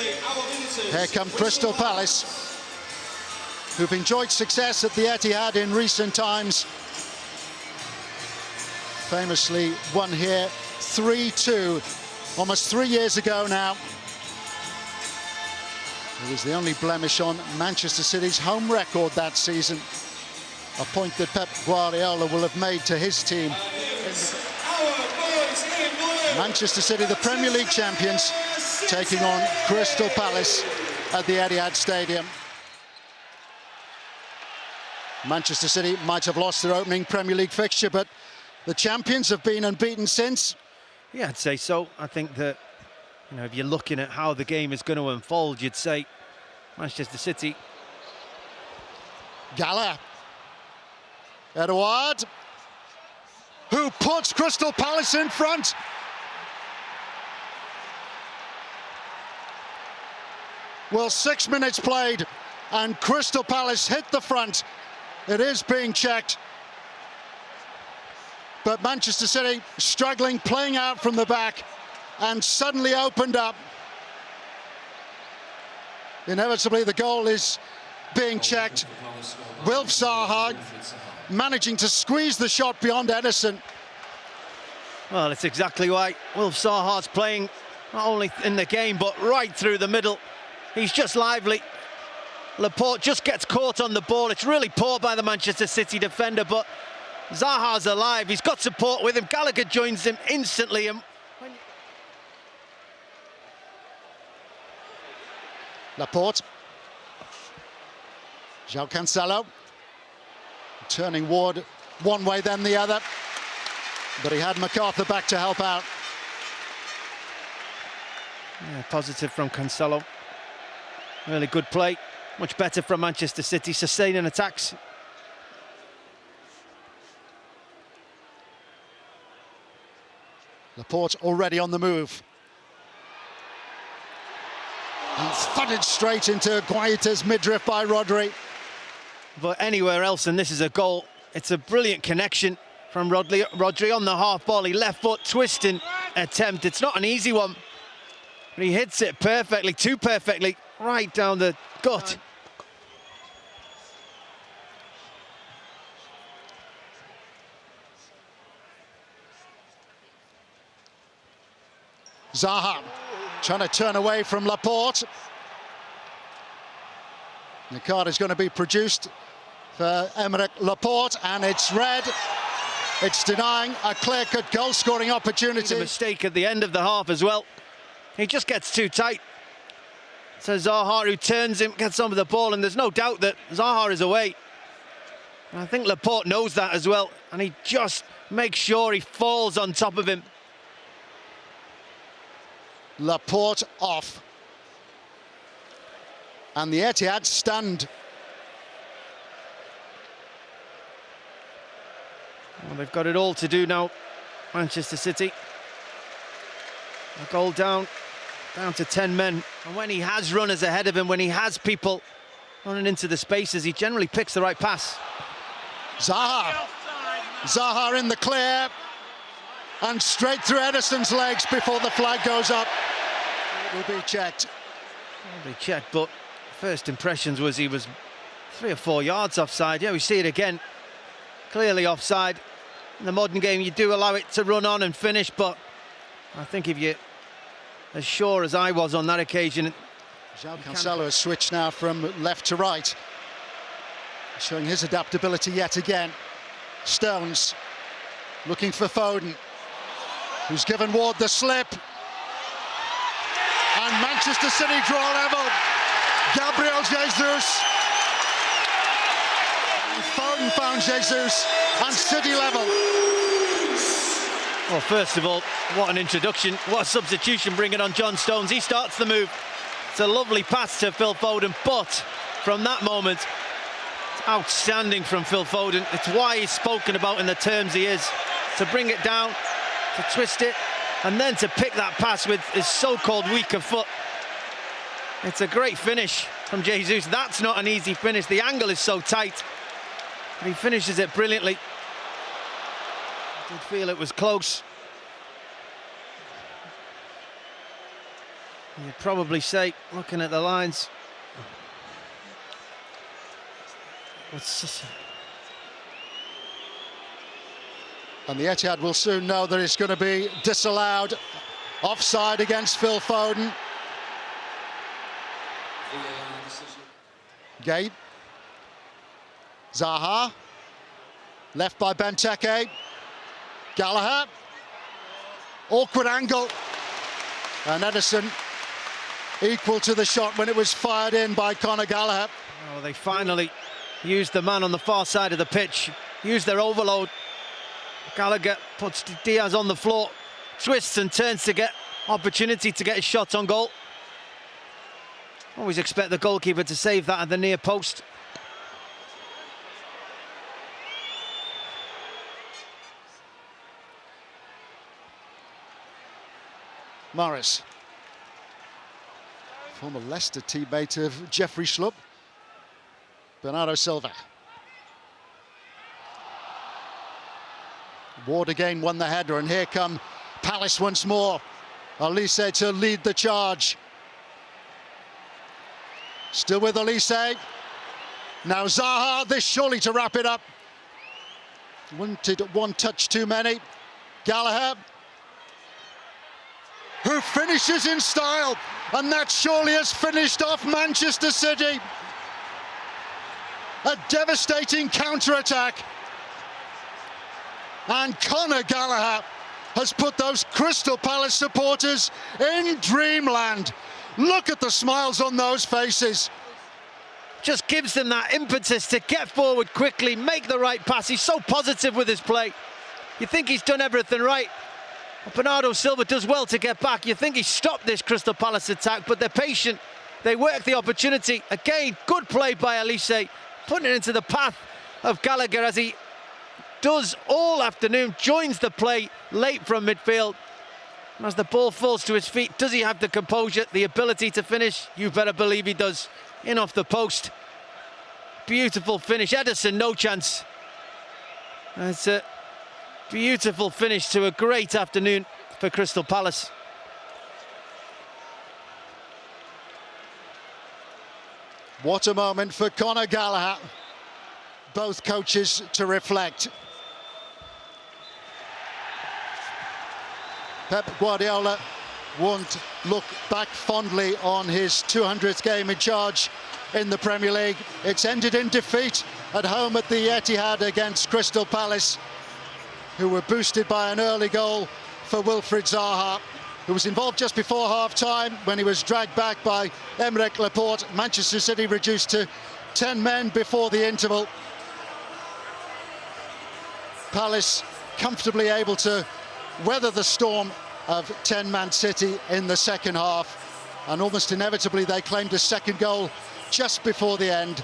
Here come Crystal Palace, who've enjoyed success at the Etihad in recent times. Famously won here 3-2, almost 3 years ago now. It was the only blemish on Manchester City's home record that season, a point that Pep Guardiola will have made to his team. Manchester City, the Premier League champions, taking on Crystal Palace at the Etihad Stadium. Manchester City might have lost their opening Premier League fixture, but the champions have been unbeaten since. Yeah, I'd say so. I think that, you know, if you're looking at how the game is going to unfold, you'd say Manchester City. Gallagher. Etihad, who puts Crystal Palace in front. Well, 6 minutes played and Crystal Palace hit the front. It is being checked. But Manchester City struggling, playing out from the back, and suddenly opened up. Inevitably, the goal is being checked. Wilfried Zaha managing to squeeze the shot beyond Edison. Well, it's exactly why Wilfried Zaha's playing not only in the game, but right through the middle. He's just lively. Laporte just gets caught on the ball. It's really poor by the Manchester City defender, but Zaha's alive. He's got support with him. Gallagher joins him instantly. And Laporte. João Cancelo. Turning Ward one way, then the other. But he had MacArthur back to help out. Yeah, positive from Cancelo. Really good play. Much better from Manchester City, sustaining attacks. Laporte already on the move. And thudded straight into Guaita's midriff by Rodri. But anywhere else, and this is a goal, it's a brilliant connection from Rodri on the half volley, left foot twisting attempt. It's not an easy one, but he hits it perfectly, too perfectly, right down the gut. Zaha trying to turn away from Laporte. The card is going to be produced for Aymeric Laporte, and it's red. It's denying a clear-cut goal-scoring opportunity. A mistake at the end of the half as well. He just gets too tight. So Zaha, who turns him, gets on with the ball, and there's no doubt that Zaha is away. And I think Laporte knows that as well, and he just makes sure he falls on top of him. Laporte off. And the Etihad stand. Well, they've got it all to do now, Manchester City. A goal down to 10 men. And when he has runners ahead of him, when he has people running into the spaces, he generally picks the right pass. Zaha in the clear. And straight through Edison's legs before the flag goes up. It will be checked. It will be checked, but first impressions was he was 3 or 4 yards offside. Yeah, we see it again. Clearly offside. In the modern game, you do allow it to run on and finish, but I think if you're as sure as I was on that occasion... João Cancelo has switched now from left to right, showing his adaptability yet again. Stones looking for Foden, who's given Ward the slip. And Manchester City draw level. Gabriel Jesus. Foden found Jesus, and City level. Well, first of all, what an introduction, what a substitution bringing on John Stones. He starts the move. It's a lovely pass to Phil Foden, but from that moment, it's outstanding from Phil Foden. It's why he's spoken about in the terms he is. To bring it down, to twist it, and then to pick that pass with his so-called weaker foot. It's a great finish from Jesus. That's not an easy finish. The angle is so tight. But he finishes it brilliantly. I did feel it was close. You'd probably say, looking at the lines, and the Etihad will soon know that it's going to be disallowed. Offside against Phil Foden. Gate. Zaha. Left by Benteke. Gallagher. Awkward angle. And Edison equal to the shot when it was fired in by Conor Gallagher. Oh, they finally used the man on the far side of the pitch, used their overload. Gallagher puts Diaz on the floor, twists and turns to get opportunity to get his shot on goal. Always expect the goalkeeper to save that at the near post. Morris, former Leicester teammate of Jeffrey Schlupp. Bernardo Silva. Ward again won the header, and here come Palace once more. Elise to lead the charge. Still with Elise. Now Zaha, this surely to wrap it up. Wanted one touch too many. Gallagher, who finishes in style, and that surely has finished off Manchester City. A devastating counter-attack. And Conor Gallagher has put those Crystal Palace supporters in dreamland. Look at the smiles on those faces. Just gives them that impetus to get forward quickly, make the right pass. He's so positive with his play. You think he's done everything right. Bernardo Silva does well to get back. You think he stopped this Crystal Palace attack, but they're patient. They work the opportunity. Again, good play by Elise, putting it into the path of Gallagher as he does all afternoon, joins the play late from midfield. And as the ball falls to his feet, does he have the composure, the ability to finish? You better believe he does. In off the post. Beautiful finish. Edison, no chance. It's a beautiful finish to a great afternoon for Crystal Palace. What a moment for Conor Gallagher. Both coaches to reflect. Pep Guardiola won't look back fondly on his 200th game in charge in the Premier League. It's ended in defeat at home at the Etihad against Crystal Palace, who were boosted by an early goal for Wilfried Zaha, who was involved just before half-time when he was dragged back by Laporte. Manchester City reduced to 10 men before the interval. Palace comfortably able to weather the storm of 10-man City in the second half, and almost inevitably they claimed a second goal just before the end.